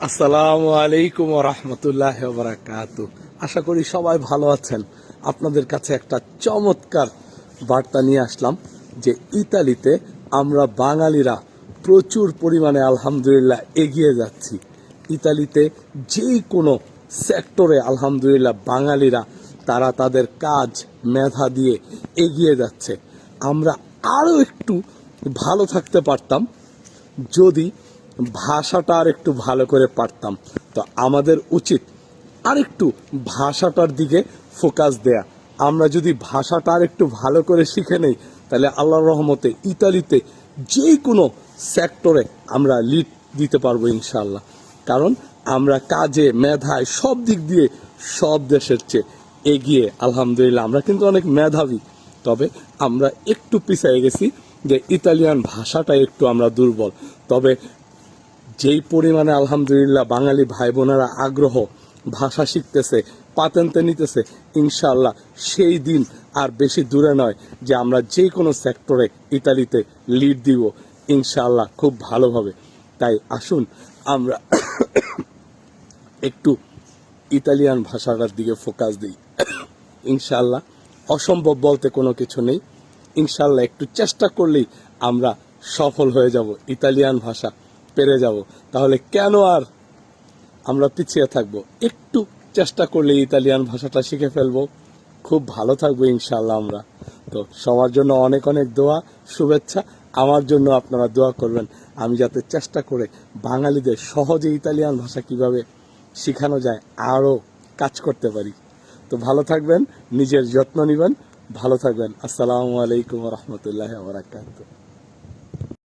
আসসালামু আলাইকুম ওয়া রাহমাতুল্লাহি ওয়া বারাকাতুহু। আশা করি সবাই ভালো আছেন। আপনাদের কাছে একটা চমৎকার বার্তা নিয়ে আসলাম যে ইতালিতে আমরা বাঙালিরা প্রচুর পরিমাণে আলহামদুলিল্লাহ এগিয়ে যাচ্ছি। ইতালিতে যে কোনো সেক্টরে আলহামদুলিল্লাহ বাঙালিরা তারা তাদের কাজ মেধা দিয়ে এগিয়ে যাচ্ছে। আমরা আরও একটু ভালো থাকতে পারতাম যদি ভাষাটা আর একটু ভালো করে পারতাম। তো আমাদের উচিত আরেকটু ভাষাটার দিকে ফোকাস দেয়া। আমরা যদি ভাষাটা আর একটু ভালো করে শিখে নেই তাহলে আল্লাহর রহমতে ইতালিতে যে কোনো সেক্টরে আমরা লিড দিতে পারবো ইনশাআল্লাহ। কারণ আমরা কাজে মেধায় সব দিক দিয়ে সব দেশের চেয়ে এগিয়ে আলহামদুলিল্লাহ। আমরা কিন্তু অনেক মেধাবী, তবে আমরা একটু পিছিয়ে গেছি যে ইতালিয়ান ভাষাটা একটু আমরা দুর্বল। তবে যেই পরিমাণে আলহামদুলিল্লাহ বাঙালি ভাই বোনেরা আগ্রহ ভাষা শিখতেছে, পাতেন্তে নিতেছে, ইনশাআল্লাহ সেই দিন আর বেশি দূরে নয় যে আমরা যে কোনো সেক্টরে ইতালিতে লিড দিব ইনশাআল্লাহ খুব ভালোভাবে। তাই আসুন আমরা একটু ইতালিয়ান ভাষাটার দিকে ফোকাস দিই। ইনশাআল্লাহ অসম্ভব বলতে কোনো কিছু নেই। ইনশাআল্লাহ একটু চেষ্টা করলেই আমরা সফল হয়ে যাব, ইতালিয়ান ভাষা পেরে যাব। তাহলে কেন আর আমরা পিছিয়ে থাকবো? একটু চেষ্টা করলে ইতালিয়ান ভাষাটা শিখে ফেলবো, খুব ভালো থাকবো ইনশাআল্লাহ আমরা। তো সবার জন্য অনেক অনেক দোয়া, শুভেচ্ছা। আমার জন্য আপনারা দোয়া করবেন আমি যাতে চেষ্টা করে বাঙালিদের সহজে ইতালিয়ান ভাষা কিভাবে শেখানো যায় আরও কাজ করতে পারি। তো ভালো থাকবেন, নিজের যত্ন নেবেন, ভালো থাকবেন। আসসালামু আলাইকুম ওয়া রাহমাতুল্লাহি ওয়া বারাকাতুহু।